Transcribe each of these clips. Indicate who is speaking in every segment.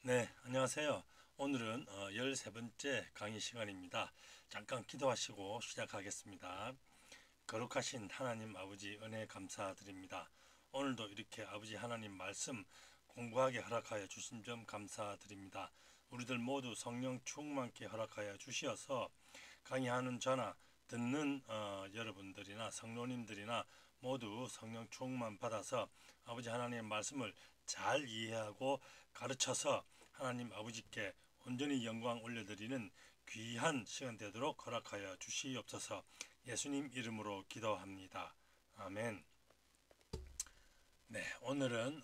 Speaker 1: 네, 안녕하세요. 오늘은 13번째 강의 시간입니다. 잠깐 기도하시고 시작하겠습니다. 거룩하신 하나님 아버지 은혜 감사드립니다. 오늘도 이렇게 아버지 하나님 말씀 공부하게 허락하여 주신 점 감사드립니다. 우리들 모두 성령 충만케 허락하여 주시어서 강의하는 저나 듣는 여러분들이나 성도님들이나 모두 성령 충만 받아서 아버지 하나님의 말씀을 잘 이해하고 가르쳐서 하나님 아버지께 온전히 영광 올려드리는 귀한 시간 되도록 허락하여 주시옵소서. 예수님 이름으로 기도합니다. 아멘. 네, 오늘은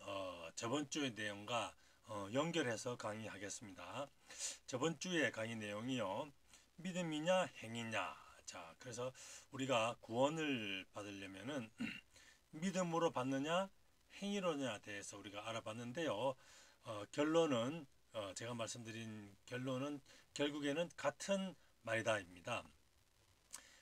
Speaker 1: 저번 주의 내용과 연결해서 강의하겠습니다. 저번 주의 강의 내용이요, 믿음이냐 행위냐. 자, 그래서 우리가 구원을 받으려면은 믿음으로 받느냐 행위로냐 대해서 우리가 알아봤는데요. 결론은 제가 말씀드린 결론은 결국에는 같은 말이다입니다.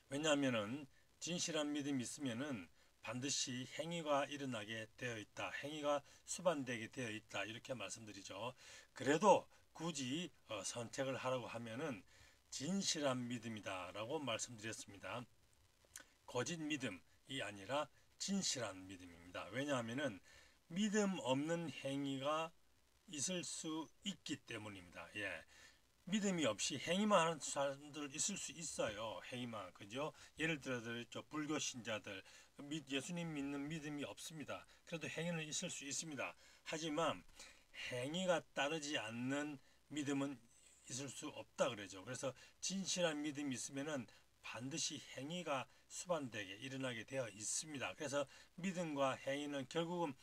Speaker 1: 왜냐하면은 진실한 믿음이 있으면은 반드시 행위가 일어나게 되어 있다. 행위가 수반되게 되어 있다. 이렇게 말씀드리죠. 그래도 굳이 선택을 하라고 하면은 진실한 믿음이다라고 말씀드렸습니다. 거짓 믿음이 아니라 진실한 믿음입니다. 왜냐하면은 믿음 없는 행위가 있을 수 있기 때문입니다. 예. 믿음이 없이 행위만 하는 사람들 있을 수 있어요. 행위만, 그죠? 예를 들어서 불교 신자들 예수님 믿는 믿음이 없습니다. 그래도 행위는 있을 수 있습니다. 하지만 행위가 따르지 않는 믿음은 있을 수 없다 그러죠. 그래서 진실한 믿음이 있으면은 반드시 행위가 수반되게 일어나게 되어 있습니다. 그래서 믿음과 행위는 결국은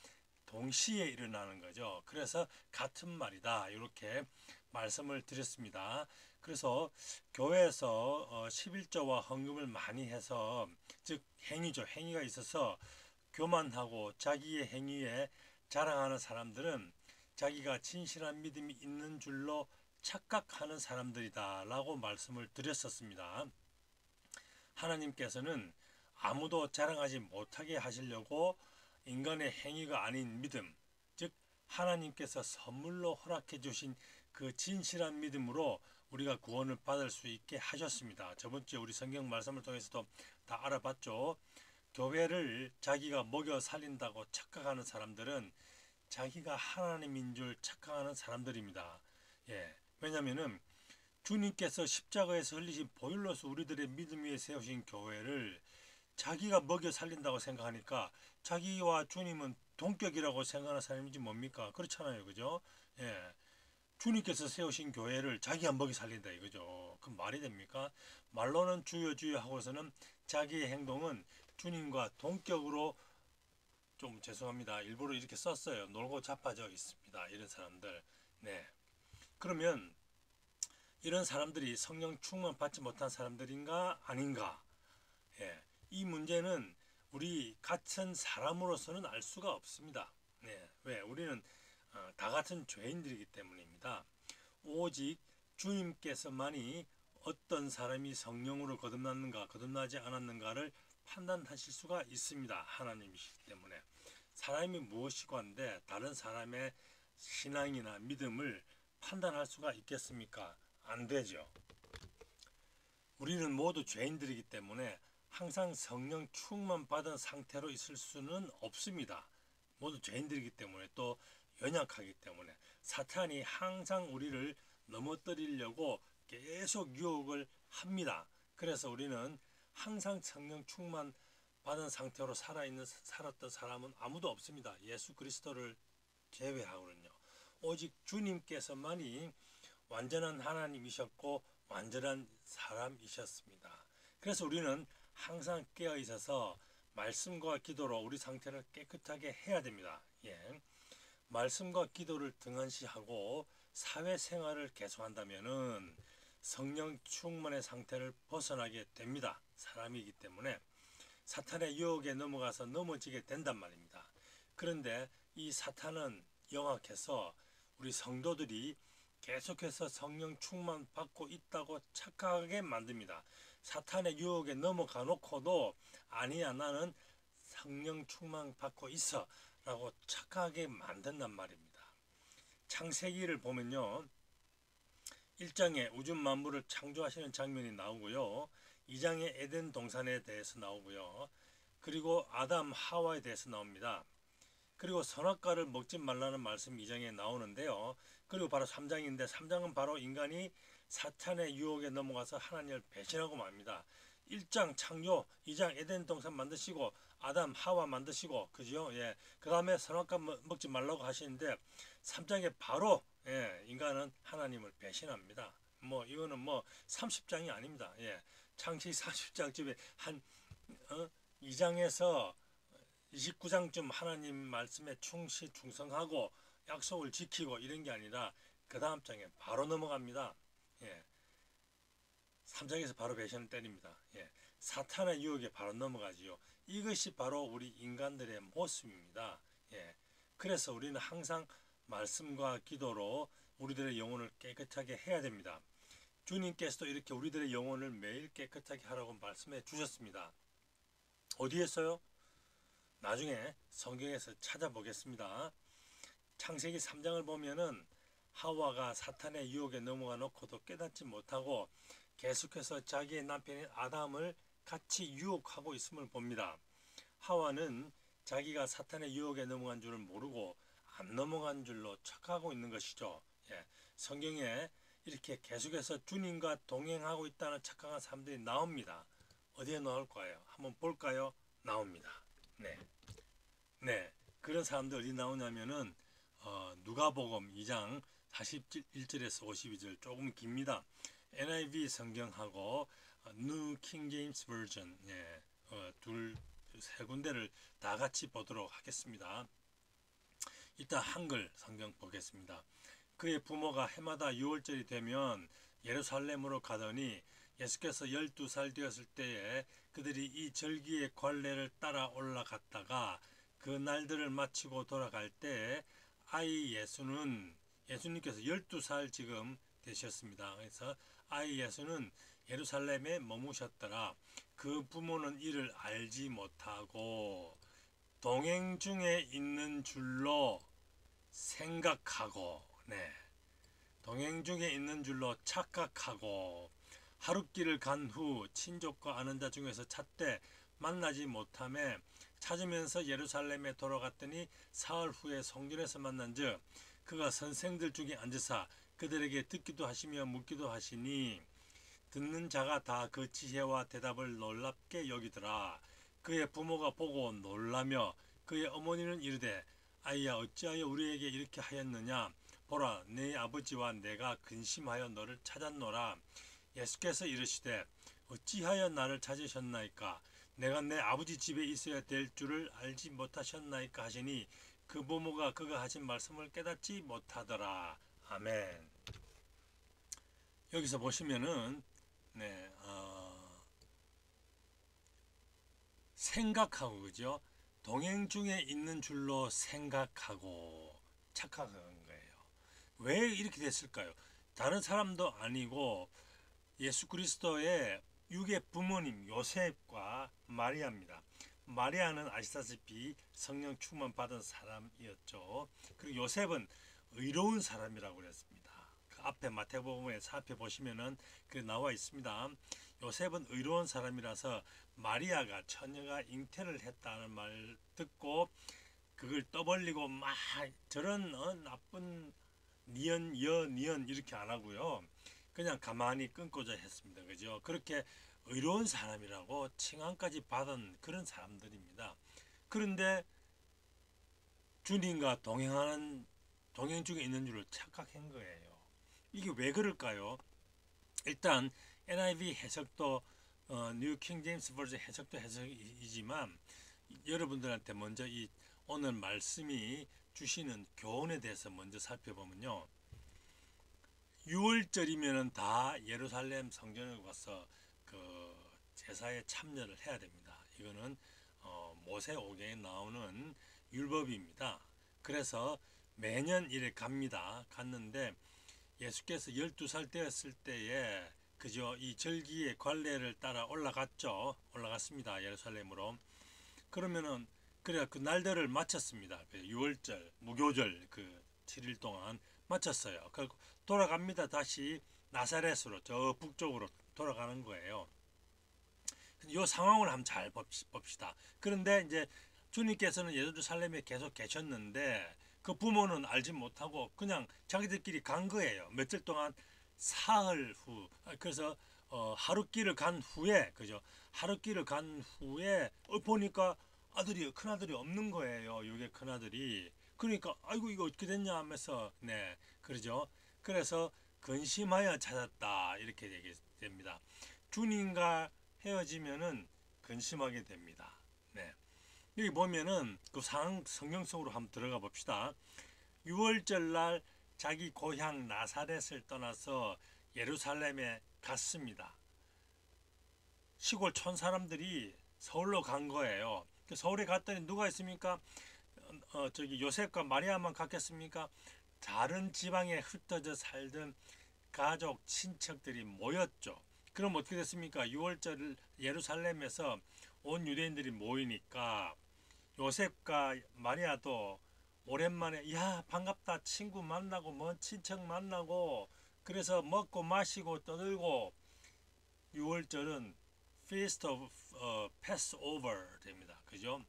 Speaker 1: 동시에 일어나는 거죠. 그래서 같은 말이다. 이렇게 말씀을 드렸습니다. 그래서 교회에서 11조와 헌금을 많이 해서, 즉 행위죠. 행위가 있어서 교만하고 자기의 행위에 자랑하는 사람들은 자기가 진실한 믿음이 있는 줄로 착각하는 사람들이다 라고 말씀을 드렸었습니다. 하나님께서는 아무도 자랑하지 못하게 하시려고 인간의 행위가 아닌 믿음, 즉 하나님께서 선물로 허락해 주신 그 진실한 믿음으로 우리가 구원을 받을 수 있게 하셨습니다. 저번주에 우리 성경 말씀을 통해서도 다 알아봤죠. 교회를 자기가 먹여 살린다고 착각하는 사람들은 자기가 하나님인 줄 착각하는 사람들입니다. 예. 왜냐면은 주님께서 십자가에서 흘리신 보혈로서 우리들의 믿음 위에 세우신 교회를 자기가 먹여 살린다고 생각하니까 자기와 주님은 동격이라고 생각하는 사람이지 뭡니까? 그렇잖아요. 그죠? 예. 주님께서 세우신 교회를 자기가 먹여 살린다 이거죠. 그 말이 됩니까? 말로는 주여 주여 하고서는 자기의 행동은 주님과 동격으로, 좀 죄송합니다. 일부러 이렇게 썼어요. 놀고 자빠져 있습니다. 이런 사람들. 네. 그러면 이런 사람들이 성령 충만 받지 못한 사람들인가 아닌가? 예. 이 문제는 우리 같은 사람으로서는 알 수가 없습니다. 네. 왜? 우리는 다 같은 죄인들이기 때문입니다. 오직 주님께서만이 어떤 사람이 성령으로 거듭났는가, 거듭나지 않았는가를 판단하실 수가 있습니다. 하나님이시기 때문에. 사람이 무엇이건데 다른 사람의 신앙이나 믿음을 판단할 수가 있겠습니까? 안 되죠. 우리는 모두 죄인들이기 때문에 항상 성령 충만 받은 상태로 있을 수는 없습니다. 모두 죄인들이기 때문에, 또 연약하기 때문에 사탄이 항상 우리를 넘어뜨리려고 계속 유혹을 합니다. 그래서 우리는 항상 성령 충만 받은 상태로 살았던 사람은 아무도 없습니다. 예수 그리스도를 제외하고는요. 오직 주님께서만이 완전한 하나님이셨고 완전한 사람이셨습니다. 그래서 우리는 항상 깨어 있어서 말씀과 기도로 우리 상태를 깨끗하게 해야 됩니다. 예. 말씀과 기도를 등한시하고 사회생활을 계속한다면은 성령 충만의 상태를 벗어나게 됩니다. 사람이기 때문에 사탄의 유혹에 넘어가서 넘어지게 된단 말입니다. 그런데 이 사탄은 영악해서 우리 성도들이 계속해서 성령 충만 받고 있다고 착각하게 만듭니다. 사탄의 유혹에 넘어가 놓고도 아니야 나는 성령 충만 받고 있어 라고 착각하게 만든단 말입니다. 창세기를 보면요. 1장에 우주 만물을 창조하시는 장면이 나오고요. 2장에 에덴 동산에 대해서 나오고요. 그리고 아담 하와에 대해서 나옵니다. 그리고 선악과를 먹지 말라는 말씀이 2장에 나오는데요. 그리고 바로 3장인데 3장은 바로 인간이 사탄의 유혹에 넘어가서 하나님을 배신하고 맙니다. 1장 창조, 2장 에덴 동산 만드시고 아담 하와 만드시고 그죠? 예. 그다음에 선악과 먹지 말라고 하시는데 3장에 바로 인간은 하나님을 배신합니다. 뭐 이거는 뭐 30장이 아닙니다. 예. 창세기 30장쯤에 한 2장에서 29장쯤 하나님 말씀에 충성하고 약속을 지키고 이런 게 아니라 그 다음 장에 바로 넘어갑니다. 예. 3장에서 바로 배신을 때립니다. 예. 사탄의 유혹에 바로 넘어가지요. 이것이 바로 우리 인간들의 모습입니다. 예. 그래서 우리는 항상 말씀과 기도로 우리들의 영혼을 깨끗하게 해야 됩니다. 주님께서도 이렇게 우리들의 영혼을 매일 깨끗하게 하라고 말씀해 주셨습니다. 어디에서요? 나중에 성경에서 찾아보겠습니다. 창세기 3장을 보면은 하와가 사탄의 유혹에 넘어가 놓고도 깨닫지 못하고 계속해서 자기의 남편인 아담을 같이 유혹하고 있음을 봅니다. 하와는 자기가 사탄의 유혹에 넘어간 줄을 모르고 안 넘어간 줄로 착각하고 있는 것이죠. 예, 성경에 이렇게 계속해서 주님과 동행하고 있다는 착각한 사람들이 나옵니다. 어디에 나올까요? 한번 볼까요? 나옵니다. 네. 네. 그런 사람들 어디 나오냐면은 누가복음 2장 41절에서 52절 조금 깁니다. NIV 성경하고 New King James Version 세 군데를 다 같이 보도록 하겠습니다. 일단 한글 성경 보겠습니다. 그의 부모가 해마다 6월절이 되면 예루살렘으로 가더니 예수께서 12살 되었을 때에 그들이 이 절기의 관례를 따라 올라갔다가 그 날들을 마치고 돌아갈 때 아이 예수님께서 12살 지금 되셨습니다. 그래서 아이 예수는 예루살렘에 머무셨더라. 그 부모는 이를 알지 못하고 동행 중에 있는 줄로 생각하고 동행 중에 있는 줄로 착각하고 하룻길을 간 후 친족과 아는 자 중에서 찾되 만나지 못하며 찾으면서 예루살렘에 돌아갔더니 사흘 후에 성전에서 만난즉 그가 선생들 중에 앉으사 그들에게 듣기도 하시며 묻기도 하시니 듣는 자가 다 그 지혜와 대답을 놀랍게 여기더라. 그의 부모가 보고 놀라며 그의 어머니는 이르되 아이야 어찌하여 우리에게 이렇게 하였느냐 보라 네 아버지와 내가 근심하여 너를 찾았노라. 예수께서 이르시되 어찌하여 나를 찾으셨나이까 내가 내 아버지 집에 있어야 될 줄을 알지 못하셨나이까 하시니 그 부모가 그가 하신 말씀을 깨닫지 못하더라. 아멘. 여기서 보시면은 생각하고 그죠? 동행 중에 있는 줄로 생각하고 착각한 거예요. 왜 이렇게 됐을까요? 다른 사람도 아니고 예수 그리스도의 육의 부모님 요셉과 마리아입니다. 마리아는 아시다시피 성령 충만 받은 사람이었죠. 그리고 요셉은 의로운 사람이라고 그랬습니다. 그 앞에 마태복음에 살펴보시면은 그 나와 있습니다. 요셉은 의로운 사람이라서 마리아가 처녀가 잉태를 했다는 말 듣고 그걸 떠벌리고 막 저런 나쁜 니언 이렇게 안 하고요. 그냥 가만히 끊고자 했습니다. 그죠? 그렇게 의로운 사람이라고 칭함까지 받은 그런 사람들입니다. 그런데 주님과 동행 중에 있는 줄을 착각한 거예요. 이게 왜 그럴까요? 일단 NIV 해석도 뉴 킹 제임스 버전 해석도 해석이지만 여러분들한테 먼저 이 오늘 말씀이 주시는 교훈에 대해서 먼저 살펴보면요. 6월절이면은 다 예루살렘 성전에 가서 그 제사에 참여를 해야 됩니다. 이거는 모세오경에 나오는 율법입니다. 그래서 매년 이래 갔는데 예수께서 12살 되었을 때에 그죠? 이 절기의 관례를 따라 올라갔습니다. 예루살렘으로. 그러면은 그래 그 날들을 마쳤습니다. 그 6월절 무교절 그 7일 동안 마쳤어요. 그리고 돌아갑니다. 다시 나사렛으로 저 북쪽으로 돌아가는 거예요. 이 상황을 한번 잘 봅시다. 그런데 이제 주님께서는 예루살렘에 계속 계셨는데 그 부모는 알지 못하고 그냥 자기들끼리 간 거예요. 며칠 동안 사흘 후. 그래서 하루 길을 간 후에 그죠? 하루 길을 간 후에 보니까 아들이 큰 아들이 없는 거예요. 이게 큰 아들이. 그러니까 아이고 이거 어떻게 됐냐 하면서 네 그러죠. 그래서 근심하여 찾았다 이렇게 얘기됩니다. 주님과 헤어지면은 근심하게 됩니다. 네. 여기 보면은 그 성경 속으로 한번 들어가 봅시다. 6월절 날 자기 고향 나사렛을 떠나서 예루살렘에 갔습니다. 시골 촌 사람들이 서울로 간 거예요. 서울에 갔더니 누가 있습니까? 저기 요셉과 마리아만 갔겠습니까? 다른 지방에 흩어져 살던 가족, 친척들이 모였죠. 그럼 어떻게 됐습니까? 6월절 예루살렘에서 온 유대인들이 모이니까 요셉과 마리아도 오랜만에 야 반갑다 친구 만나고 먼 친척 만나고 그래서 먹고 마시고 떠들고 6월절은 Feast of Passover 됩니다. 그죠?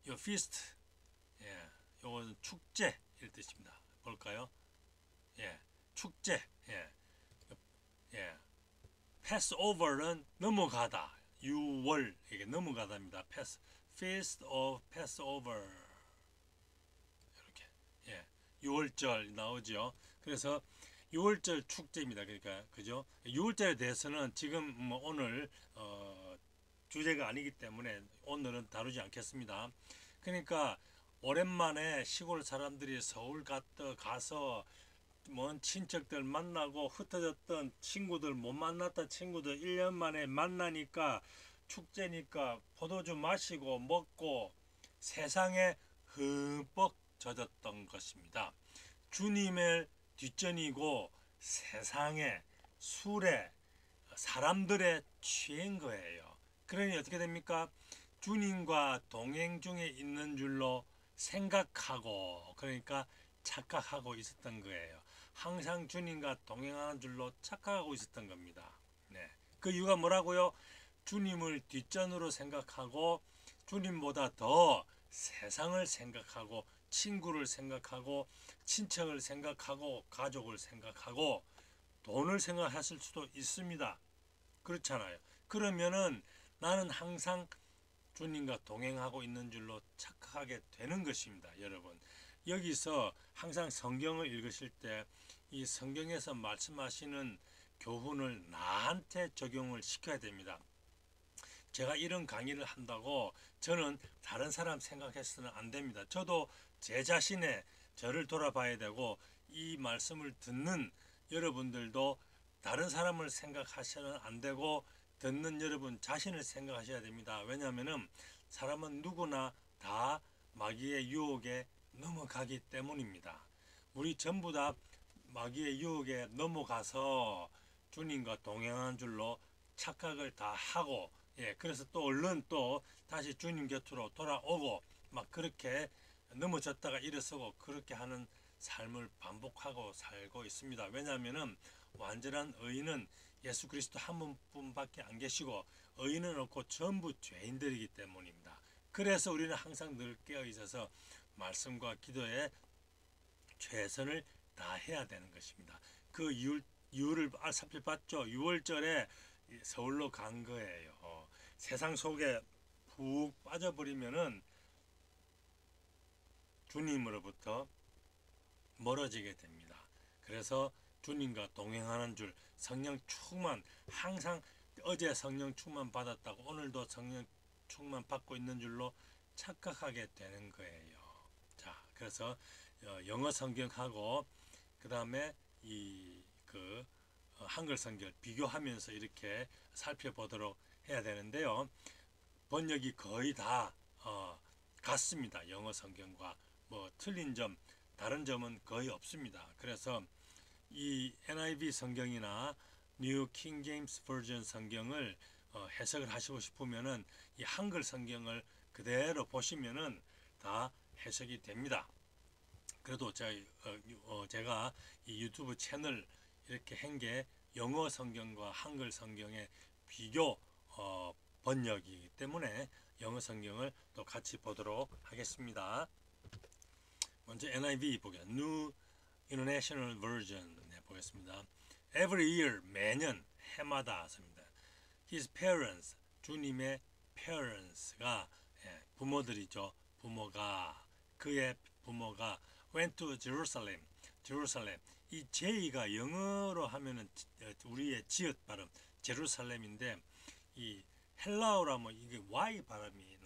Speaker 1: 요 feast 예, 요거는 축제 일 뜻입니다. 볼까요? 예, 축제 예, 예. Passover는 넘어가다. 6월 이게 넘어가다입니다. Feast of Passover 이렇게 예, 6월절 나오죠. 그래서 6월절 축제입니다. 그러니까 그죠? 6월절에 대해서는 지금 뭐 오늘 주제가 아니기 때문에 오늘은 다루지 않겠습니다. 그러니까 오랜만에 시골 사람들이 서울 가서 먼 친척들 만나고 흩어졌던 친구들 못 만났던 친구들 1년 만에 만나니까 축제니까 포도주 마시고 먹고 세상에 흠뻑 젖었던 것입니다. 주님의 뒷전이고 세상에 술에 사람들의 취한 거예요. 그러니 어떻게 됩니까? 주님과 동행 중에 있는 줄로 생각하고 그러니까 착각하고 있었던 거예요. 항상 주님과 동행하는 줄로 착각하고 있었던 겁니다. 네. 그 이유가 뭐라고요? 주님을 뒷전으로 생각하고 주님보다 더 세상을 생각하고 친구를 생각하고 친척을 생각하고 가족을 생각하고 돈을 생각했을 수도 있습니다. 그렇잖아요. 그러면은 나는 항상 주님과 동행하고 있는 줄로 착각하게 되는 것입니다. 여러분 여기서 항상 성경을 읽으실 때 이 성경에서 말씀하시는 교훈을 나한테 적용을 시켜야 됩니다. 제가 이런 강의를 한다고 저는 다른 사람 생각해서는 안 됩니다. 저도 제 자신의 저를 돌아봐야 되고 이 말씀을 듣는 여러분들도 다른 사람을 생각하셔는 안 되고 듣는 여러분 자신을 생각하셔야 됩니다. 왜냐하면 사람은 누구나 다 마귀의 유혹에 넘어가기 때문입니다. 우리 전부 다 마귀의 유혹에 넘어가서 주님과 동행한 줄로 착각을 다 하고 그래서 또 얼른 또 다시 주님 곁으로 돌아오고 막 그렇게 넘어졌다가 일어서고 그렇게 하는 삶을 반복하고 살고 있습니다. 왜냐하면 완전한 의인은 예수 그리스도 한 분뿐밖에 안 계시고 의인은 없고 전부 죄인들이기 때문입니다. 그래서 우리는 항상 늘 깨어 있어서 말씀과 기도에 최선을 다해야 되는 것입니다. 그 이유를 살펴봤죠. 6월절에 서울로 간 거예요. 세상 속에 푹 빠져버리면은 주님으로부터 멀어지게 됩니다. 그래서 주님과 동행하는 줄 성령 충만 항상 어제 성령 충만 받았다고 오늘도 성령 충만 받고 있는 줄로 착각하게 되는 거예요. 자, 그래서 영어 성경하고 그 다음에 그 한글 성경 비교하면서 이렇게 살펴보도록 해야 되는데요. 번역이 거의 다 같습니다. 영어 성경과 뭐 틀린 점, 다른 점은 거의 없습니다. 그래서 이 NIV 성경이나 New King James Version 성경을 해석을 하시고 싶으면은 이 한글 성경을 그대로 보시면은 다 해석이 됩니다. 그래도 제가 이 유튜브 채널 이렇게 한 게 영어 성경과 한글 성경의 비교 번역이기 때문에 영어 성경을 또 같이 보도록 하겠습니다. 먼저 NIV 보겠습니다. New International Version 보겠습니다. Every year, 매년, 해마다 씁니다. His parents, 주님의 parents가 부모들이죠. 그의 부모가 went to Jerusalem. 이 J가 영어로 하면은 우리의 지읒 발음 제루살렘인데 이 헬라어로 하면 이게 Y 발음이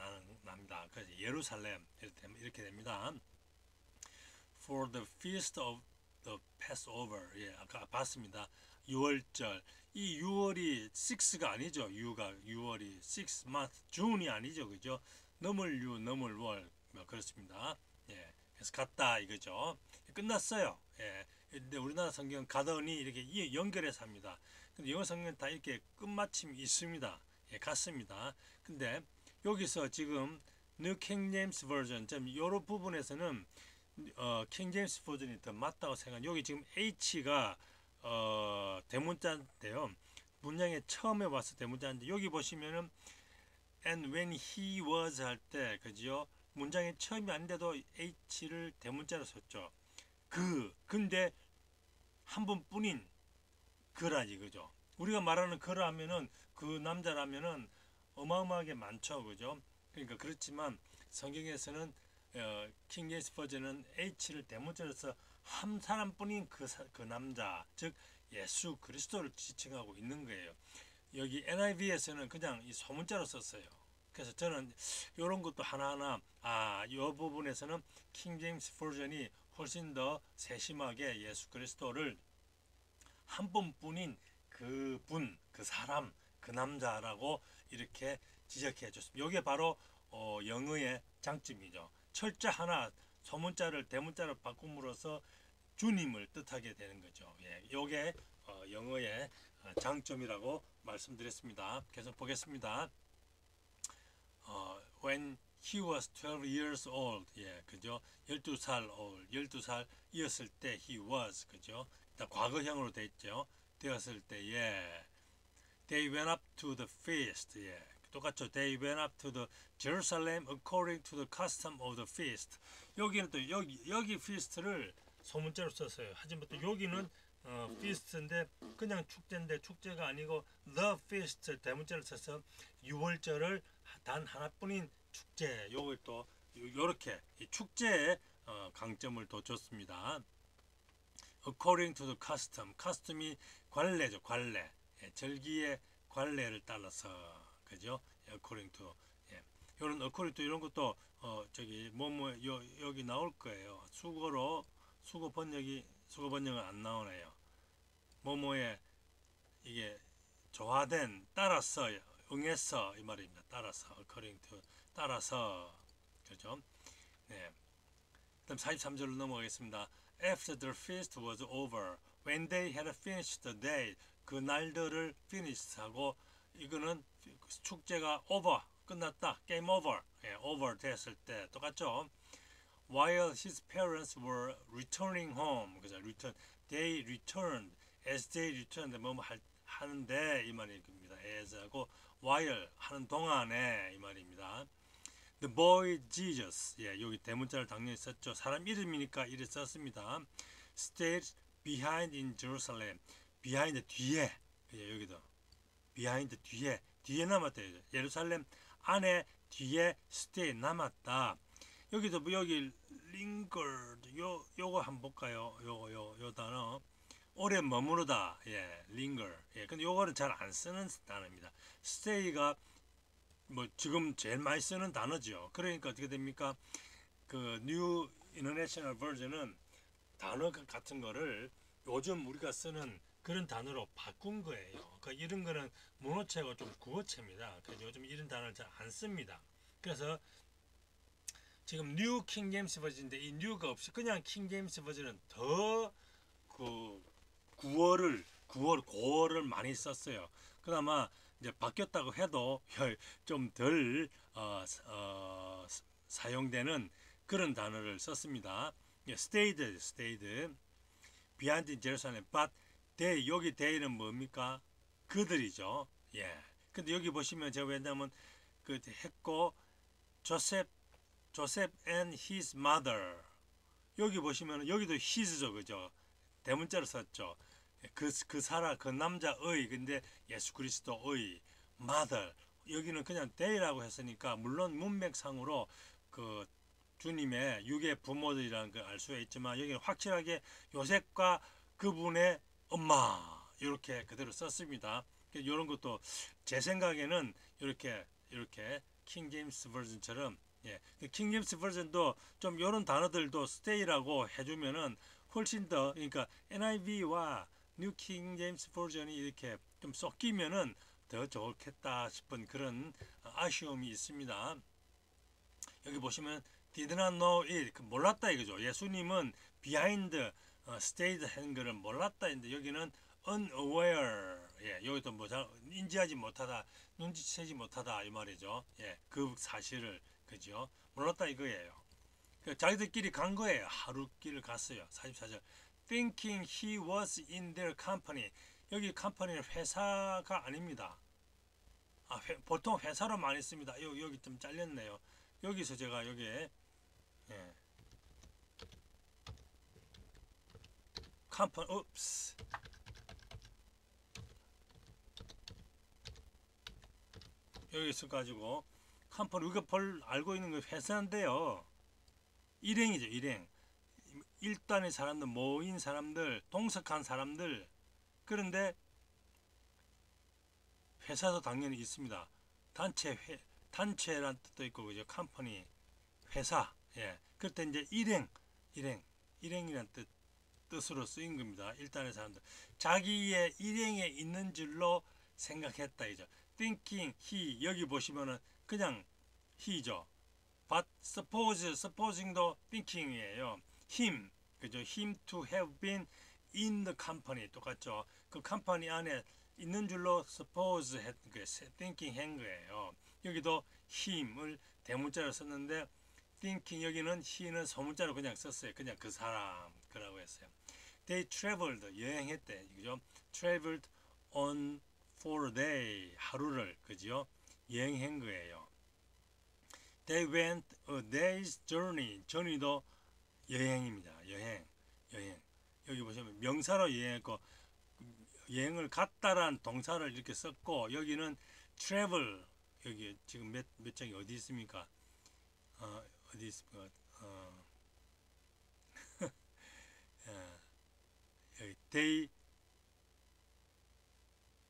Speaker 1: 납니다. 그래서 예루살렘 이렇게 됩니다. For the feast of the Passover. 아까 봤습니다. 6월절. 이 6월이 6가 아니죠. 6월이 6 month, June이 아니죠. 그죠? 넘을 유, 넘을 월. 그렇습니다. 그래서 갔다 이거죠. 끝났어요. 근데 우리나라 성경 가더니 이렇게 연결해서 합니다. 근데 영어 성경은 다 이렇게 끝마침이 있습니다. 같습니다. 근데 여기서 지금 New King James Version 좀 이런 부분에서는 킹 제임스 버전이 더 맞다고 생각해요. 여기 지금 H가 대문자인데요. 문장에 처음에 와서 대문자인데 여기 보시면은 and when he was 할 때 그죠? 문장의 처음이 아닌데도 H를 대문자로 썼죠. 근데 한 번뿐인 그라지 그죠? 우리가 말하는 그라면은 그 남자라면은 어마어마하게 많죠, 그죠? 그러니까 그렇지만 성경에서는 킹 제임스 버전은 H를 대문자로 써 한 사람뿐인 그 남자, 즉 예수 그리스도를 지칭하고 있는 거예요. 여기 NIV에서는 그냥 이 소문자로 썼어요. 그래서 저는 이런 것도 하나하나 이 부분에서는 킹 제임스 버전이 훨씬 더 세심하게 예수 그리스도를 한 번뿐인 그분, 그 사람, 그 남자라고 이렇게 지적해 줬습니다. 이게 바로 영어의 장점이죠. 철자 하나 소문자를 대문자로 바꿈으로써 주님을 뜻하게 되는 거죠. 이게 영어의 장점이라고 말씀드렸습니다. 계속 보겠습니다. When he was 12 years old, 그죠? 12살 old, 12살이었을 때 he was, 그죠? 일단 과거형으로 돼 있죠. 되었을 때에 they went up to the feast, 똑같죠. They went up to the Jerusalem according to the custom of the feast. 여기는 또 여기 feast를 소문자로 썼어요. 하지만 또 여기는 feast인데 그냥 축제인데 축제가 아니고 the feast 대문자를 써서 6월절을 단 하나뿐인 축제. 요걸 또 요렇게 이 축제에 강점을 더 줬습니다. According to the custom. custom이 관례죠. 관례. 절기의 관례를 따라서 그죠? According to. 이런 according to 이런 것도 여기 나올 거예요. 수거 번역은 안 나오네요. 뭐뭐에 이게 조화된 따라서 응해서 이 말입니다. 따라서 according to 따라서 그죠? 그다음 43절로 넘어가겠습니다. After the feast was over, when they had finished the day, 그 날들을 finish하고 이거는 축제가 over 끝났다, game over, over 됐을 때 똑같죠? While his parents were returning home, 그죠? They returned, as they returned, 하는데 이 말입니다. as하고 while 하는 동안에 이 말입니다. The boy Jesus, 여기 대문자를 당연히 썼죠. 사람 이름이니까 이렇게 썼습니다. Stayed behind in Jerusalem. behind 뒤에, 여기도 behind 뒤에 남았다. 예루살렘 안에 뒤에 stay 남았다. 여기도 여기 lingered 요거 한번 볼까요? 요 단어 오래 머무르다. linger. 근데 요거는 잘 안 쓰는 단어입니다. stay가 지금 제일 많이 쓰는 단어죠. 그러니까 어떻게 됩니까? 그 New International Version은 단어 같은 거를 요즘 우리가 쓰는 그런 단어로 바꾼 거예요. 그러니까 이런 거는 문어체고 좀 구어체입니다. 그래서 요즘 이런 단어를 잘 안 씁니다. 그래서 지금 New King James Version인데 이 New가 없이 그냥 King James Version은 더 그 고어를 많이 썼어요. 그나마 이제 바뀌었다고 해도 좀 덜 사용되는 그런 단어를 썼습니다. 예, stayed behind in Jerusalem. But they, 여기 they는 뭡니까? 그들이죠. 예. 근데 여기 보시면 제가 왜냐면 그 했고 조셉 and his mother. 여기 보시면 여기도 his죠, 그죠? 대문자로 썼죠. 그 남자의, 근데 예수 그리스도의 mother. 여기는 그냥 they라고 했으니까 물론 문맥상으로 그 주님의 육의 부모들이라는 걸 알 수가 있지만 여기는 확실하게 요셉과 그분의 엄마 이렇게 그대로 썼습니다. 이런 것도 제 생각에는 이렇게 킹 제임스 버전처럼 예, 킹 제임스 버전도 좀 이런 단어들도 stay라고 해주면은 훨씬 더 그러니까 NIV와 뉴 킹 제임스 버전이 이렇게 좀 섞이면은 더 좋겠다 싶은 그런 아쉬움이 있습니다. 여기 보시면 did not know it 몰랐다 이거죠. 예수님은 behind stayed 하는 거를 몰랐다 인데 여기는 unaware 예, 여기도 뭐 잘 인지하지 못하다 눈치채지 못하다 이 말이죠. 예, 그 사실을 그죠? 몰랐다 이거예요. 자기들끼리 간 거예요. 하루길을 갔어요. 44절 thinking he was in their company 여기 컴퍼니는 회사가 아닙니다. 보통 회사로 많이 씁니다. 여기 좀 잘렸네요. 여기서 제가 여기에 예. 컴퍼니 옵스 여기 있어가지고 컴퍼니 우리가 알고 있는 거 회사인데요. 일행이죠. 일행. 일단의 사람들 모인 사람들 동석한 사람들 그런데 회사도 당연히 있습니다. 단체란 뜻도 있고 그죠. 컴퍼니 회사 예. 그럴 때 이제 일행이란 뜻으로 쓰인 겁니다. 일단의 사람들 자기의 일행에 있는 줄로 생각했다 이죠. thinking he 여기 보시면은 그냥 he죠. but supposing도 thinking이에요. him 그죠. him to have been in the company 똑같죠. 그 컴퍼니 안에 있는 줄로 suppose thinking 한 거예요. 여기도 him을 대문자로 썼는데 thinking 여기는 he는 소문자로 그냥 썼어요. 그냥 그 사람 그라고 했어요. They traveled 여행했대. 그죠? Traveled on 4day 하루를 그죠? 여행한 거예요. They went a day's journey도 여행입니다. 여행. 여기 보시면 명사로 여행했고 여행을 갔다란 동사를 이렇게 썼고 여기는 travel 여기 지금 몇 장이 어디 있습니까? 어디 있습니까? 여기 they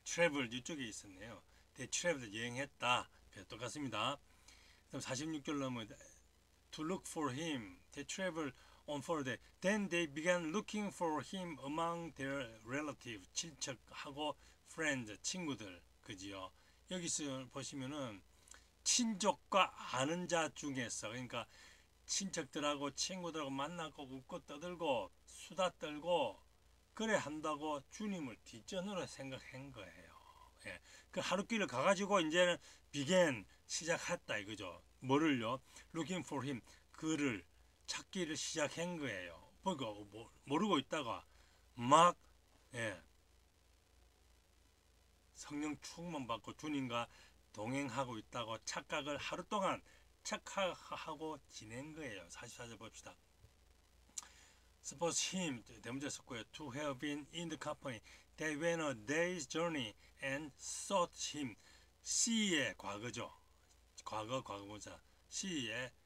Speaker 1: traveled 이쪽에 있었네요. They traveled 여행했다. 똑같습니다. 그럼 46절 넘어 to look for him. They traveled on 4day. Then they began looking for him among their relatives. 친척하고 friends 친구들 그지요. 여기서 보시면은 친족과 아는 자 중에서 그러니까 친척들하고 친구들하고 만나고 웃고 떠들고 수다 떨고 그래 한다고 주님을 뒷전으로 생각한 거예요. 예. 그 하루길을 가가지고 이제는 began 시작했다 이거죠. 뭐를요? Looking for him 그를 찾기를 시작한 거예요. 그러니까 모르고 있다가 막 예. 성령 충만 받고 주님과 동행하고 있다고 착각을 하루 동안 착각하고 지낸 거예요. 44절 봅시다. Suppose him 대문자 썼고요. To have been in the company. They went a day's journey and sought him. see의 과거죠. 과거분사.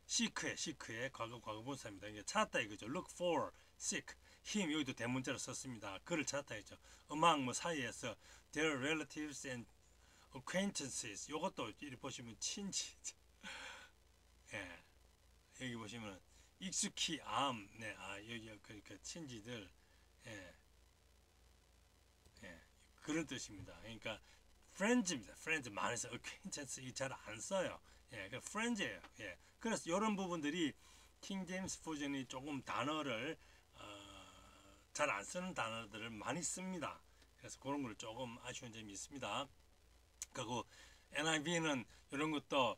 Speaker 1: seek의 과거분사입니다. 이게 찾았다 이거죠. Look for, seek. him 여기도 대문자로 썼습니다. 그를 찾았다 이죠. among 사이에서 their relatives and acquaintances. 요것도 이렇게 보시면 친지. 예. 여기 보시면 익숙히 네, 여기 그러니까 친지들, 예, 그런 뜻입니다. 그러니까 friends입니다. friends 많아서 acquaintance 잘 안 써요. 예, 그 friends예요. 예, 그래서 이런 부분들이 킹 제임스 버전이 조금 단어를 잘 안 쓰는 단어들을 많이 씁니다. 그래서 그런 걸 조금 아쉬운 점이 있습니다. 그리고 NIV는 이런 것도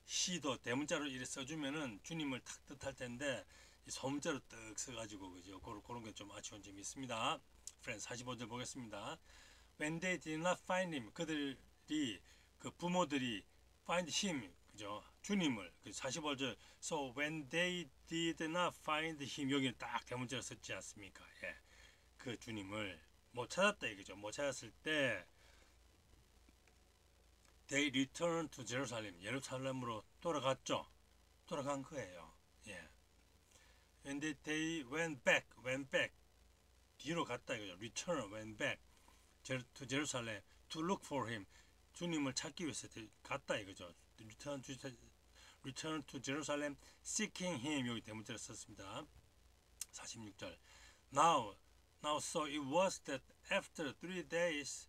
Speaker 1: 시도 대문자로 이렇게 써주면은 주님을 탁 뜻할 텐데 소문자로 떡 써가지고 그죠. 그런 게 좀 아쉬운 점이 있습니다. Friends 45절 보겠습니다. When they did not find him, 그들이 그 부모들이 find him, 그죠? 주님을. 그 45절. So when they did not find him, 여기 딱 대문자로 썼지 않습니까? 예. 그 주님을 못 찾았다 이거죠. 못 찾았을 때 they returned to Jerusalem, 예루살렘으로 돌아갔죠. 돌아간 거예요. 예. And they went back, 뒤로 갔다 이거죠. Return, went back to Jerusalem to look for him. 주님을 찾기 위해서 갔다 이거죠. Return to Jerusalem, seeking him. 여기 대문자를 썼습니다. 46절. Now so it was that after 3 days,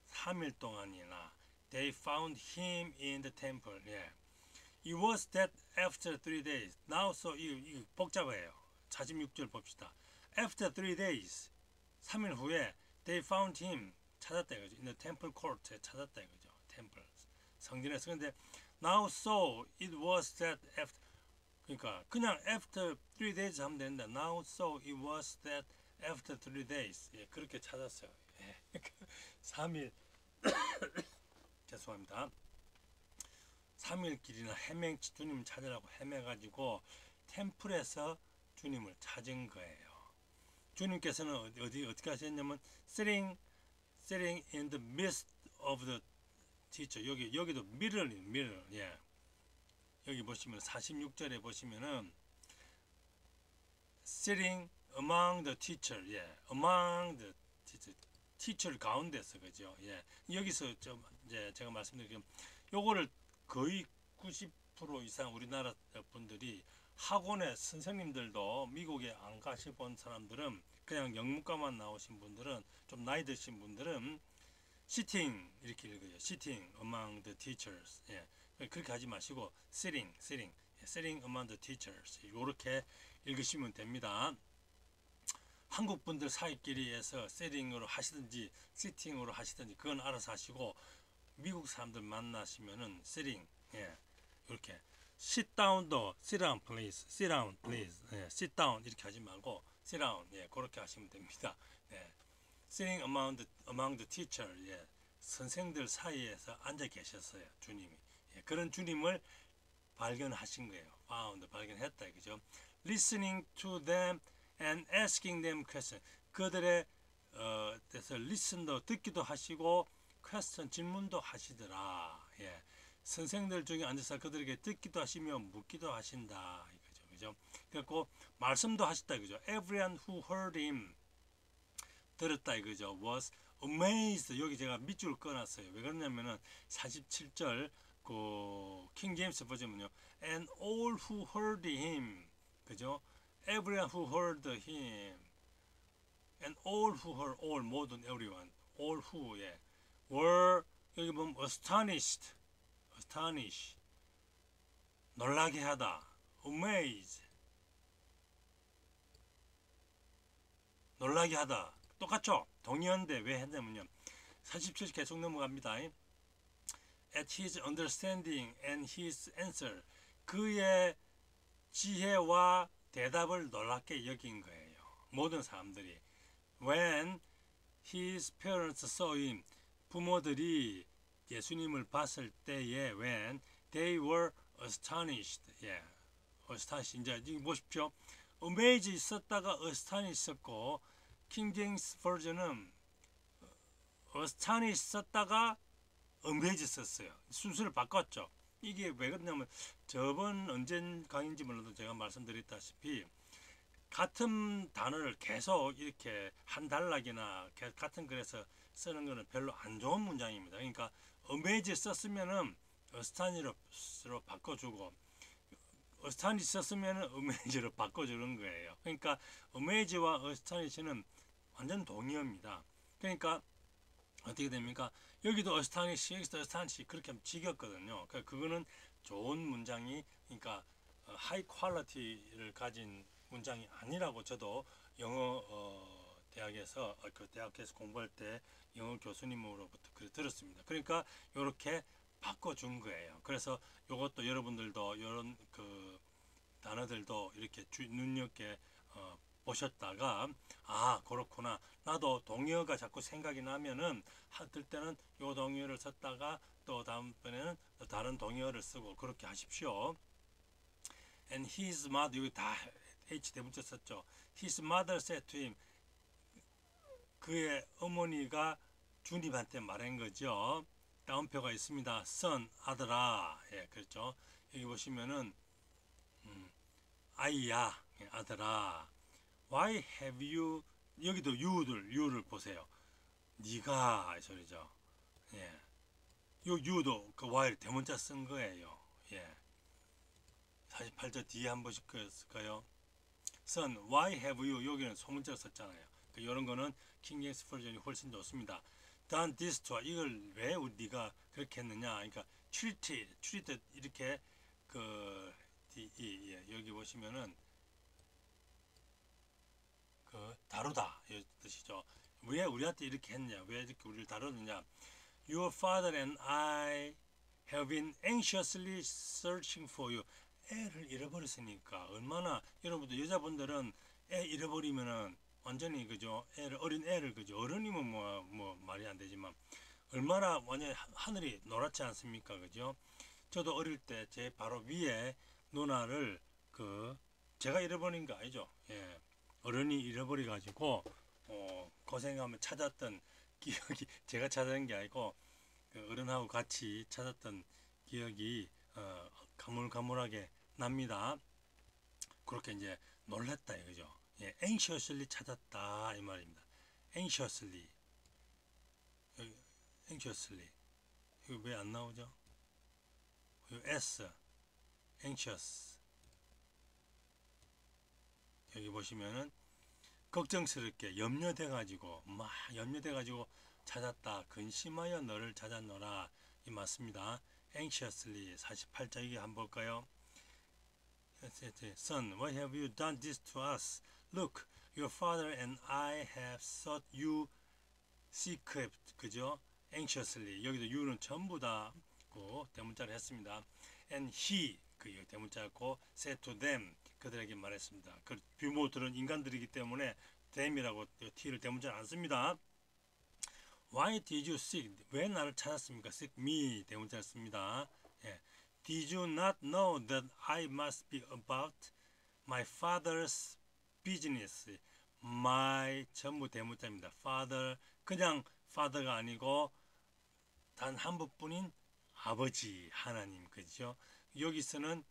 Speaker 1: 3일 동안이나 they found him in the temple. 예. It was that after 3 days. Now so 이 복잡해요. 46절 봅시다. After 3 days, 3일 후에 they found him, 찾았다 이거죠. In the temple court, 찾았다 이거죠. temple, 성전에서. 근데 now so it was that after, 그러니까 그냥 after 3 days 하면 된다. Now so it was that after 3 days. 예, 그렇게 찾았어요. 예. 3일 죄송합니다. 3일 길이나 주님 찾으라고 헤매가지고 템플에서 주님을 찾은 거예요. 주님께서는 어떻게 하셨냐면 sitting in the midst of the teacher. 여기도 mirror. 예. 여기 보시면 46절에 보시면은 sitting among the teacher. 예. among the teacher 가운데서 그죠. 예. 여기서 좀 이제 제가 말씀드린 요거를 거의 90% 이상 우리나라 분들이 학원의 선생님들도 미국에 안 가시본 사람들은 그냥 영문과만 나오신 분들은 좀 나이 드신 분들은 sitting 이렇게 읽어요. sitting among the teachers. 예. 그렇게 하지 마시고 sitting among the teachers 이렇게 읽으시면 됩니다. 한국 분들 사이끼리에서 sitting으로 하시든지 sitting으로 하시든지 그건 알아서 하시고 미국 사람들 만나시면은 sitting 예. 이렇게 sit down도 sit down please, sit down please, 예, sit down 이렇게 하지 말고 sit down 예, 그렇게 하시면 됩니다. 예, sitting among the teacher 예, 선생들 사이에서 앉아 계셨어요. 주님이 예, 그런 주님을 발견하신 거예요. found 발견했다 그죠? listening to them and asking them question 그들의 대해서 listen도 듣기도 하시고 question 질문도 하시더라. 예. 선생들 중에 앉아서 그들에게 듣기도 하시며 묻기도 하신다 이거죠. 그죠? 그리고 말씀도 하셨다 이거죠. Everyone who heard him 들었다 이거죠. was amazed. 여기 제가 밑줄을 꺼놨어요. 왜 그러냐면은 47절 그 킹 제임스 버전은요. And all who heard him. 그죠? Everyone who heard him. And all who heard all 모든 everyone. all who 예. were 여기 보면 astonished. astonish 놀라게 하다. amaze 놀라게 하다. 똑같죠? 동의어인데 왜 했냐면요. 47절 계속 넘어갑니다. at his understanding and his answer 그의 지혜와 대답을 놀랍게 여긴 거예요. 모든 사람들이 when his parents saw him 부모들이 예수님을 봤을 때에 when they were astonished 예, astonished 이제 지금 보십시오. amaze 있었다가 astonished 있었고 킹 제임스 버전은 astonished 썼다가 amaze 썼어요. 순서를 바꿨죠. 이게 왜 그러냐면 저번 언제 강의인지 몰라도 제가 말씀드렸다시피 같은 단어를 계속 이렇게 한 단락이나 같은 글에서 쓰는 것은 별로 안 좋은 문장입니다. 그러니까 amaze 썼으면은 astonished 바꿔주고 astonished 썼으면은 amaze로 바꿔주는 거예요. 그러니까 amaze와 astonish는 완전 동의어입니다. 그러니까 어떻게 됩니까? 여기도 astonished, 여기도 astonished 그렇게 하면 지겹거든요. 그러니까 그거는 좋은 문장이 그러니까 하이 퀄리티를 가진 문장이 아니라고 저도 영어 대학에서 그 대학에서 공부할 때 영어 교수님으로부터 그걸 들었습니다. 그러니까 이렇게 바꿔준 거예요. 그래서 이것도 여러분들도 이런 그 단어들도 이렇게 눈여겨 보셨다가 아 그렇구나 나도 동의어가 자꾸 생각이 나면은 뜰 때는 요 동의어를 썼다가 또 다음번에는 다른 동의어를 쓰고 그렇게 하십시오. And his mother 여기 다 H 대문자 썼죠. His mother said to him 그의 어머니가 주님한테 말한 거죠. 다운표가 있습니다. son 아들아 예 그렇죠. 여기 보시면은 아이야 아들아 why have you 여기도 you를 보세요. 네가 이 소리죠. 예. 요 you도 그 why를 대문자 쓴 거예요. 예. 48절 뒤에 한 번씩 쓸까요? son why have you 여기는 소문자를 썼잖아요. 그 이런 거는 킹 제임스 버전이 훨씬 좋습니다. done this to 이걸 왜 네가 그렇게 했느냐? 그러니까 treated 이렇게 그 여기 보시면은 그 다루다 이 뜻이죠. 왜 우리한테 이렇게 했냐? 왜 이렇게 우리를 다루느냐? Your father and I have been anxiously searching for you. 애를 잃어버렸으니까 얼마나 여러분들 여자분들은 애 잃어버리면은 완전히 그죠? 어린 애를 그죠? 어른이면 뭐 말이 안 되지만 얼마나 완전히 하늘이 노랗지 않습니까? 그죠? 저도 어릴 때 제 바로 위에 누나를 그 제가 잃어버린 거 아니죠? 예. 어른이 잃어버려 가지고 고생하며 찾았던 기억이 제가 찾은 게 아니고 그 어른하고 같이 찾았던 기억이 가물가물하게 납니다. 그렇게 이제 놀랬다 이거죠. 예, anxiously 찾았다 이 말입니다. anxiously anxiously 이거 왜 안 나오죠? s anxious 여기 보시면은 걱정스럽게 염려돼가지고 막 염려돼가지고 찾았다 근심하여 너를 찾았노라 이 맞습니다. anxiously 48자 이게 한번 볼까요? Son, why have you done this to us? Look, your father and I have sought you secret 그죠? anxiously 여기도 you는 전부 다 대문자를 했습니다. and he 그 대문자였고 said to them 그들에게 말했습니다. 그 부모들은 인간들이기 때문에 them이라고 t를 대문자를 안 씁니다. Why did you seek? 왜 나를 찾았습니까? seek me 대문자를 씁니다. 예. Did you not know that I must be about my father's business? my 전부 대문자입니다. father 그냥 father가 아니고 단 한 분뿐인 아버지 하나님 그죠? 여기서는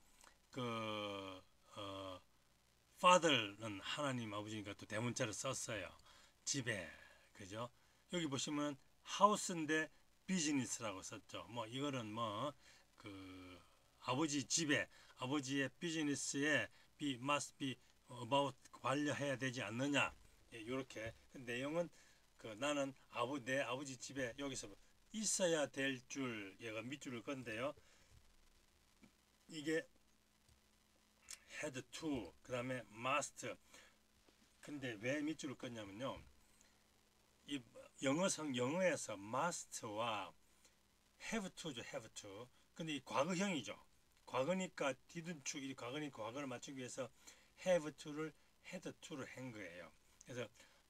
Speaker 1: 그 father는 하나님 아버지니까 또 대문자를 썼어요. 집에 그죠? 여기 보시면 house인데 business라고 썼죠. 뭐 이거는 뭐 그 아버지 집에 아버지의 비즈니스에 must be about 관여해야 되지 않느냐 이렇게 내용은 그 나는 내 아버지 집에 여기서 있어야 될 줄 얘가 밑줄을 건데요. 이게 had to 그 다음에 must 근데 왜 밑줄을 껐냐면요. 이 영어에서 must와 have to죠. have to 근데 이 과거형이죠. 과거니까 didn't to 이 과거니까 과거를 맞추기 위해서 have to를 had to를 한 거예요. 그래서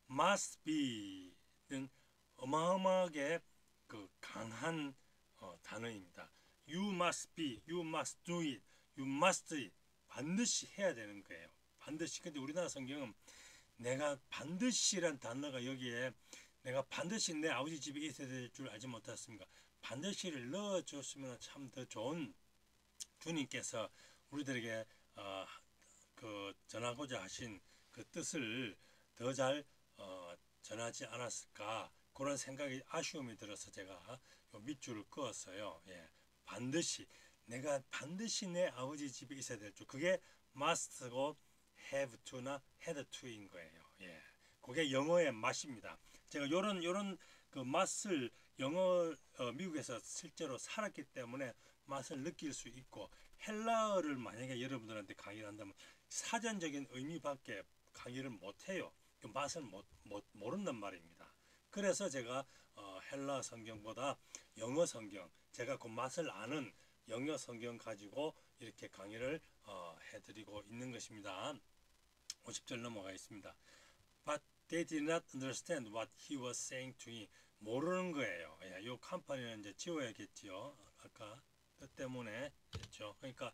Speaker 1: must be는 어마어마하게 그 강한 단어입니다. You must be, you must do it, you must it. 반드시 해야 되는 거예요. 반드시. 근데 우리나라 성경은 내가 반드시란 단어가 여기에 내가 반드시 내 아버지 집에 있어야 될 줄 알지 못했습니까? 반드시를 넣어줬으면 참 더 좋은 주님께서 우리들에게 그 전하고자 하신 그 뜻을 더 잘 전하지 않았을까 그런 생각이 아쉬움이 들어서 제가 요 밑줄을 그었어요. 예. 반드시 내가 반드시 내 아버지 집에 있어야 될 줄 그게 must고 have to나 had to인 거예요. 예. 그게 영어의 맛입니다. 제가 요런 그 맛을 영어 미국에서 실제로 살았기 때문에 맛을 느낄 수 있고 헬라어를 만약에 여러분들한테 강의를 한다면 사전적인 의미밖에 강의를 못해요. 그 맛을 모른단 말입니다. 그래서 제가 헬라 성경보다 영어 성경 제가 그 맛을 아는 영어 성경 가지고 이렇게 강의를 해드리고 있는 것입니다. 50절 넘어가겠습니다. But they did not understand what he was saying to me. 모르는 거예요. 이 컴퍼니는 이제 지워야겠지요. 아까 그 때문에 했죠. 그러니까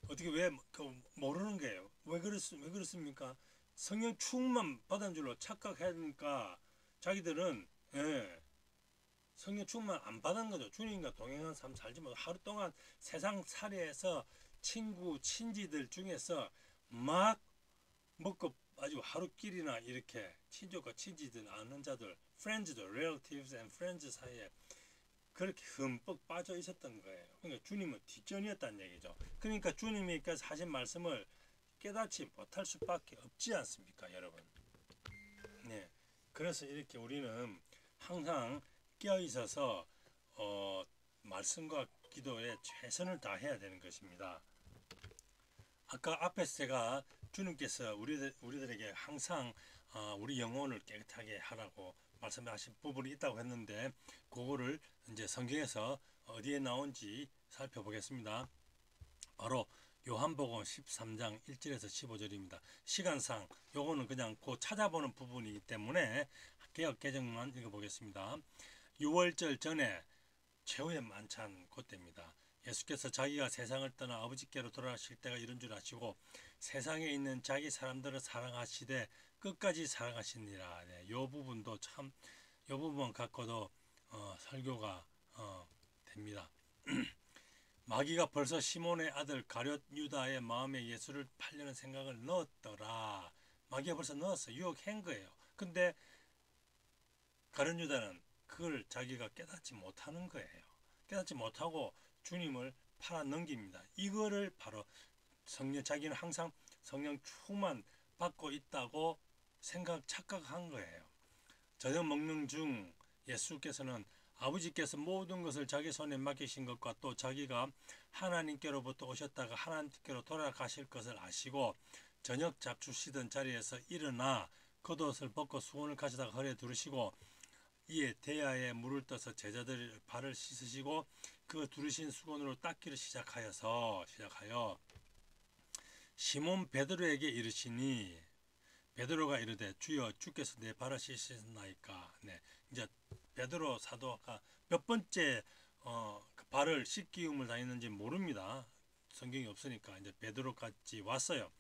Speaker 1: 어떻게 왜 모르는 거예요. 왜 그렇습니까? 성령 충만 받은 줄로 착각하니까 자기들은 성령 충만 안 받은 거죠. 주님과 동행한 삶 살지 못하고 하루 동안 세상 살이에서 친구 친지들 중에서 막 먹고 아주 하루끼리나 이렇게 친족과 친지들 아는 자들 friends들 relatives and friends 사이에 그렇게 흠뻑 빠져 있었던 거예요. 그러니까 주님은 뒷전이었다는 얘기죠. 그러니까 주님께서 하신 말씀을 깨닫지 못할 수밖에 없지 않습니까, 여러분? 네. 그래서 이렇게 우리는 항상 깨어 있어서 말씀과 기도에 최선을 다해야 되는 것입니다. 아까 앞에서 제가 주님께서 우리들에게 항상 우리 영혼을 깨끗하게 하라고 말씀하신 부분이 있다고 했는데 그거를 이제 성경에서 어디에 나온지 살펴보겠습니다. 바로 요한복음 13장 1절에서 15절입니다. 시간상 요거는 그냥 그 찾아보는 부분이기 때문에 개역 개정만 읽어보겠습니다. 6월절 전에 최후의 만찬 그때입니다. 예수께서 자기가 세상을 떠나 아버지께로 돌아가실 때가 이런 줄 아시고 세상에 있는 자기 사람들을 사랑하시되 끝까지 사랑하시니라. 네, 요 부분도 참 요 부분 갖고도 설교가 됩니다. 마귀가 벌써 시몬의 아들 가룟 유다의 마음에 예수를 팔려는 생각을 넣었더라. 마귀가 벌써 넣었어. 유혹한 거예요. 근데 가룟 유다는 그걸 자기가 깨닫지 못하는 거예요. 깨닫지 못하고 주님을 팔아 넘깁니다. 이거를 바로 자기는 항상 성령 충만 받고 있다고 착각한 거예요. 저녁 먹는 중 예수께서는 아버지께서 모든 것을 자기 손에 맡기신 것과 또 자기가 하나님께로부터 오셨다가 하나님께로 돌아가실 것을 아시고 저녁 잡수시던 자리에서 일어나 겉옷을 벗고 수건을 가져다가 허리에 두르시고 이에 대야에 물을 떠서 제자들 발을 씻으시고 그 두르신 수건으로 닦기를 시작하여 시몬 베드로에게 이르시니 베드로가 이르되 주여 주께서 내 발을 씻으셨나이까. 네, 이제 베드로 사도가 몇 번째 그 발을 씻기움을 당했는지 모릅니다. 성경이 없으니까 이제 베드로까지 왔어요.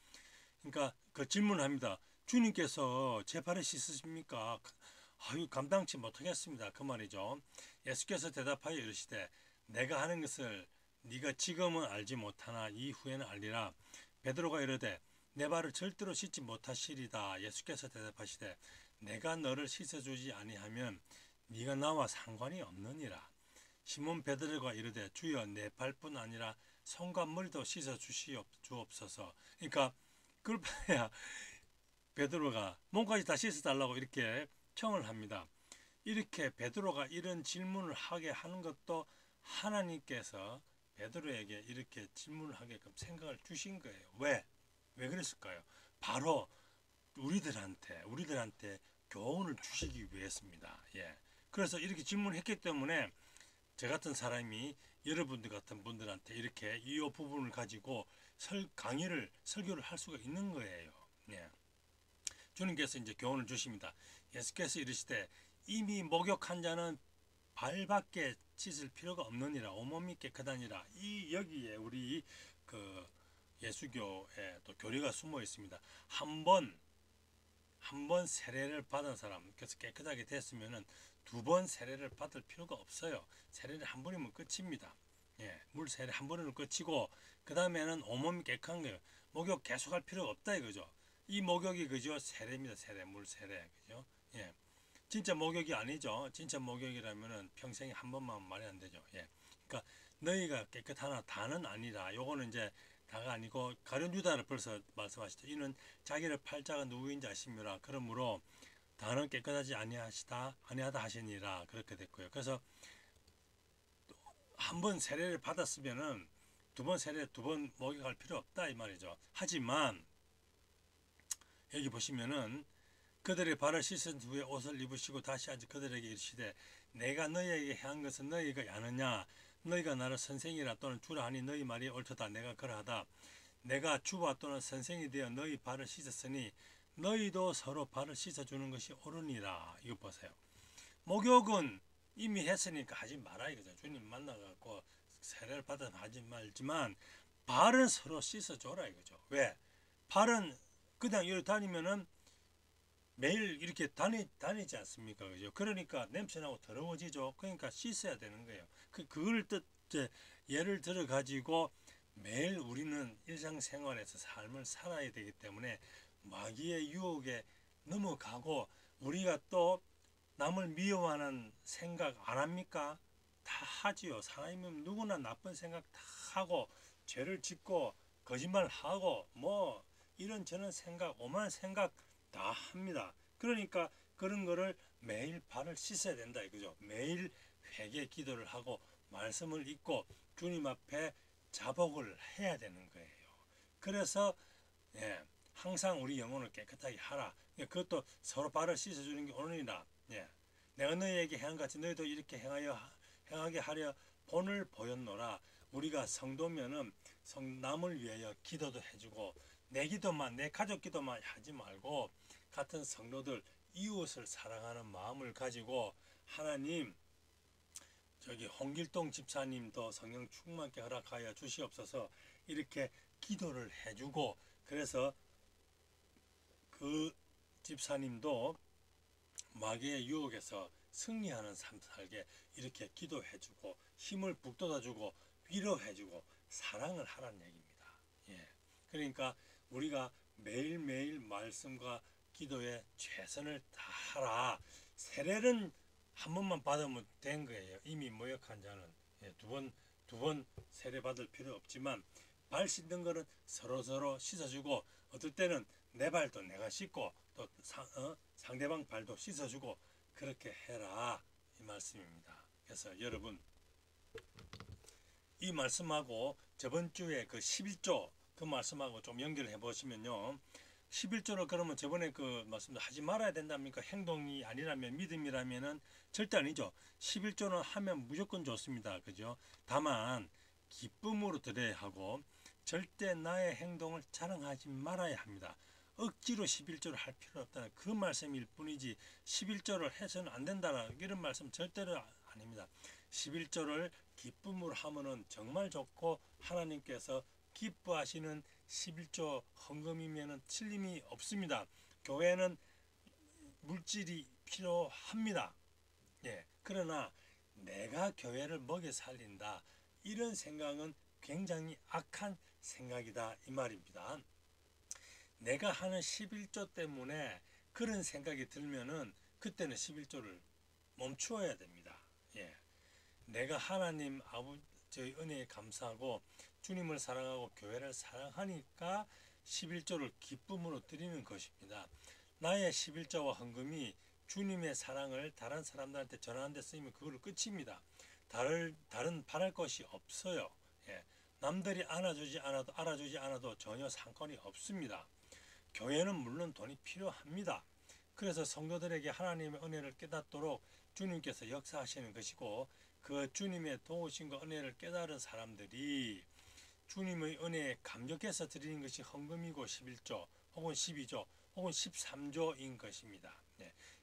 Speaker 1: 그러니까 그 질문합니다. 주님께서 제 발을 씻으십니까? 아유 감당치 못하겠습니다. 그 말이죠. 예수께서 대답하여 이르시되 내가 하는 것을 네가 지금은 알지 못하나 이후에는 알리라. 베드로가 이르되 내 발을 절대로 씻지 못하시리다. 예수께서 대답하시되 내가 너를 씻어주지 아니하면 네가 나와 상관이 없느니라. 시몬 베드로가 이르되 주여 내 발뿐 아니라 손과 머리도 씻어 주옵소서. 그러니까 그걸 봐야 베드로가 몸까지 다 씻어달라고 이렇게 청을 합니다. 이렇게 베드로가 이런 질문을 하게 하는 것도 하나님께서 베드로에게 이렇게 질문을 하게끔 생각을 주신 거예요. 왜 그랬을까요? 바로 우리들한테 교훈을 주시기 위해서입니다. 예. 그래서 이렇게 질문했기 때문에 저 같은 사람이 여러분들 같은 분들한테 이렇게 이 부분을 가지고 설교를 할 수가 있는 거예요. 예. 주님께서 이제 교훈을 주십니다. 예수께서 이르시되 이미 목욕한 자는 발밖에 씻을 필요가 없느니라. 온몸이 깨끗하니라. 이 여기에 우리 그 예수교에 또 교리가 숨어 있습니다. 한 번 세례를 받은 사람, 그래서 깨끗하게 됐으면은 두 번 세례를 받을 필요가 없어요. 세례를 한 번이면 끝입니다. 예, 물 세례 한 번이면 끝이고 그 다음에는 온몸이 깨끗한 거예요. 목욕 계속할 필요가 없다 이거죠. 이 목욕이 그죠? 세례입니다. 물 세례, 그죠? 예, 진짜 목욕이 아니죠. 진짜 목욕이라면은 평생에 한 번만 말이 안 되죠. 예, 그러니까 너희가 깨끗하나 다는 아니라 요거는 이제 다가 아니고 가룟 유다를 벌써 말씀하시죠. 이는 자기를 팔 자가 누구인지 아심이라. 그러므로 다는 깨끗하지 아니하다 하시니라. 그렇게 됐고요. 그래서 한 번 세례를 받았으면은 두 번 목욕할 필요 없다 이 말이죠. 하지만 여기 보시면은 그들의 발을 씻은 후에 옷을 입으시고 다시 앉아 그들에게 이르시되 내가 너희에게 한 것은 너희가 아느냐. 너희가 나를 선생이라 또는 주라 하니 너희 말이 옳도다. 내가 그러하다. 내가 주와 또는 선생이 되어 너희 발을 씻었으니 너희도 서로 발을 씻어주는 것이 옳으니라. 이거 보세요. 목욕은 이미 했으니까 하지 마라 이거죠. 주님 만나갖고 세례를 받아서 하지 말지만 발은 서로 씻어줘라 이거죠. 왜? 발은 그냥 이렇게 다니면은 매일 이렇게 다니지 않습니까? 그죠? 그러니까 냄새나고 더러워지죠. 그러니까 씻어야 되는 거예요. 그걸 예를 들어 가지고 매일 우리는 일상생활에서 삶을 살아야 되기 때문에 마귀의 유혹에 넘어가고 우리가 또 남을 미워하는 생각 안 합니까? 다 하지요. 사람이면 누구나 나쁜 생각 다 하고 죄를 짓고 거짓말하고 뭐 이런저런 생각 오만 생각 다 합니다. 그러니까 그런 거를 매일 발을 씻어야 된다 이거죠. 매일 회개 기도를 하고 말씀을 읽고 주님 앞에 자복을 해야 되는 거예요. 그래서 항상 우리 영혼을 깨끗하게 하라. 그것도 서로 발을 씻어주는 게 오늘이라. 내가 너희에게 행한 같이 너희도 이렇게 행하게 하려 본을 보였노라. 우리가 성도면은 남을 위하여 기도도 해주고 내 기도만 내 가족 기도만 하지 말고 같은 성도들 이웃을 사랑하는 마음을 가지고 하나님 저기 홍길동 집사님도 성령 충만케 허락하여 주시옵소서 이렇게 기도를 해주고 그래서 그 집사님도 마귀의 유혹에서 승리하는 삶 살게 이렇게 기도해주고 힘을 북돋아주고 위로해주고 사랑을 하라는 얘기입니다. 그러니까 우리가 매일매일 말씀과 기도에 최선을 다하라. 세례는 한 번만 받으면 된 거예요. 이미 모욕한 자는 두 번 세례 받을 필요 없지만 발 씻는 거는 서로 씻어주고 어떨 때는 내 발도 내가 씻고 또 상대방 발도 씻어주고 그렇게 해라 이 말씀입니다. 그래서 여러분 이 말씀하고 저번 주에 그 11조 그 말씀하고 좀 연결해 보시면요. 11조를 그러면 저번에 그 말씀도 하지 말아야 된답니까? 행동이 아니라면 믿음이라면은 절대 아니죠. 11조는 하면 무조건 좋습니다. 그죠? 다만 기쁨으로 드려야 하고 절대 나의 행동을 자랑하지 말아야 합니다. 억지로 11조를 할 필요 없다는 그 말씀일 뿐이지 11조를 해서는 안 된다는 이런 말씀 절대로 아닙니다. 11조를 기쁨으로 하면은 정말 좋고 하나님께서 기뻐하시는 11조 헌금이면은 틀림이 없습니다. 교회는 물질이 필요합니다. 그러나 내가 교회를 먹여 살린다 이런 생각은 굉장히 악한 생각이다 이 말입니다. 내가 하는 11조 때문에 그런 생각이 들면은 그때는 11조를 멈추어야 됩니다. 내가 하나님 아버지의 은혜에 감사하고 주님을 사랑하고 교회를 사랑하니까 11조를 기쁨으로 드리는 것입니다. 나의 11조와 헌금이 주님의 사랑을 다른 사람들한테 전하는 데 쓰이면 그걸로 끝입니다. 다른 바랄 것이 없어요. 남들이 알아주지 않아도 전혀 상관이 없습니다. 교회는 물론 돈이 필요합니다. 그래서 성도들에게 하나님의 은혜를 깨닫도록 주님께서 역사하시는 것이고 그 주님의 도우심과 은혜를 깨달은 사람들이 주님의 은혜에 감격해서 드리는 것이 헌금이고 11조 혹은 12조 혹은 13조인 것입니다.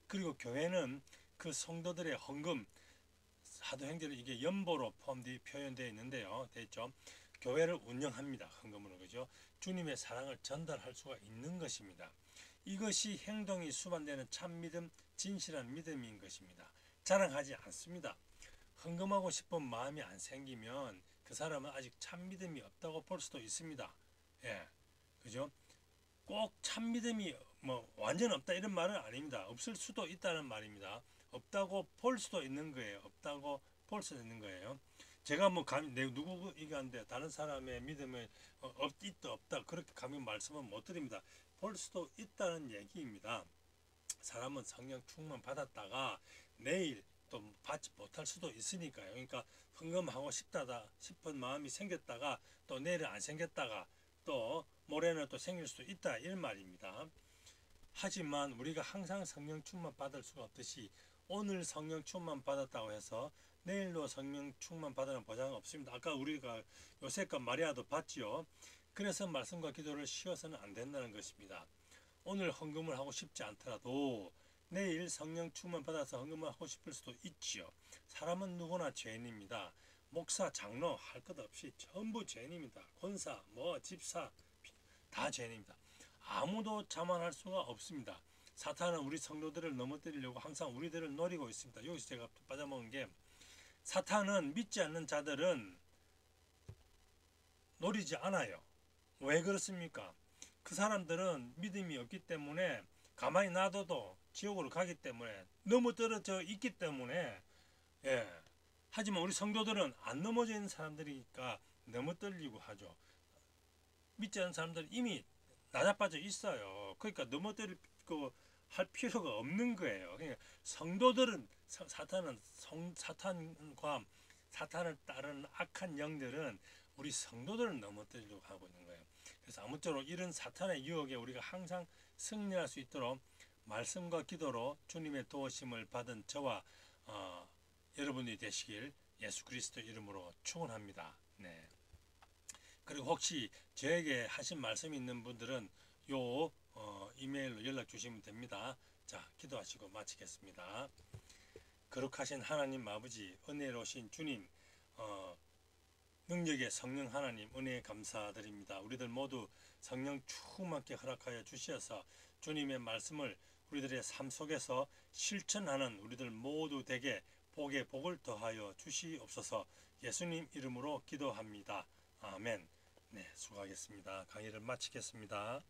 Speaker 1: 그리고 교회는 그 성도들의 헌금 사도행전에 이게 연보로 표현되어 있는데요. 됐죠? 교회를 운영합니다. 헌금으로 그죠? 주님의 사랑을 전달할 수가 있는 것입니다. 이것이 행동이 수반되는 참 믿음, 진실한 믿음인 것입니다. 자랑하지 않습니다. 헌금하고 싶은 마음이 안 생기면 그 사람은 아직 참 믿음이 없다고 볼 수도 있습니다. 그죠? 꼭 참 믿음이 뭐 완전 없다 이런 말은 아닙니다. 없을 수도 있다는 말입니다. 없다고 볼 수도 있는 거예요. 없다고 볼 수도 있는 거예요. 제가 뭐 누구 얘기하는데 다른 사람의 믿음을 있다 없다 그렇게 감히 말씀은 못 드립니다. 볼 수도 있다는 얘기입니다. 사람은 성령 충만 받았다가 내일 또 받지 못할 수도 있으니까요. 그러니까 헌금하고 싶다 싶은 마음이 생겼다가 또 내일은 안 생겼다가 또 모레는 또 생길 수도 있다 이런 말입니다. 하지만 우리가 항상 성령 충만 받을 수가 없듯이 오늘 성령 충만 받았다고 해서 내일도 성령 충만 받으는 보장은 없습니다. 아까 우리가 요셉과 마리아도 봤지요. 그래서 말씀과 기도를 쉬어서는 안 된다는 것입니다. 오늘 헌금을 하고 싶지 않더라도 내일 성령 충만 받아서 헌금을 하고 싶을 수도 있지요. 사람은 누구나 죄인입니다. 목사, 장로 할 것 없이 전부 죄인입니다. 권사, 집사 다 죄인입니다. 아무도 자만할 수가 없습니다. 사탄은 우리 성도들을 넘어뜨리려고 항상 우리들을 노리고 있습니다. 여기서 제가 빠져먹은 게, 사탄은 믿지 않는 자들은 노리지 않아요. 왜 그렇습니까? 그 사람들은 믿음이 없기 때문에, 가만히 놔둬도 지옥으로 가기 때문에, 넘어떨어져 있기 때문에, 예. 하지만 우리 성도들은 안 넘어져 있는 사람들이니까 넘어뜨리려고 하죠. 믿지 않는 사람들은 이미 나자빠져 있어요. 그러니까 넘어뜨리고 할 필요가 없는 거예요. 그러니까 성도들은, 사탄과 사탄을 따르는 악한 영들은 우리 성도들을 넘어뜨리려고 하고 있는 거예요. 그래서 아무쪼록 이런 사탄의 유혹에 우리가 항상 승리할 수 있도록 말씀과 기도로 주님의 도우심을 받은 저와 여러분이 되시길 예수 그리스도 이름으로 축원합니다. 네. 그리고 혹시 저에게 하신 말씀이 있는 분들은 요 이메일로 연락 주시면 됩니다. 자, 기도하시고 마치겠습니다. 거룩하신 하나님 아버지, 은혜로우신 주님, 능력의 성령 하나님, 은혜에 감사드립니다. 우리들 모두 성령 충만케 허락하여 주시어서 주님의 말씀을 우리들의 삶 속에서 실천하는 우리들 모두 되게 복에 복을 더하여 주시옵소서. 예수님 이름으로 기도합니다. 아멘. 네, 수고하겠습니다. 강의를 마치겠습니다.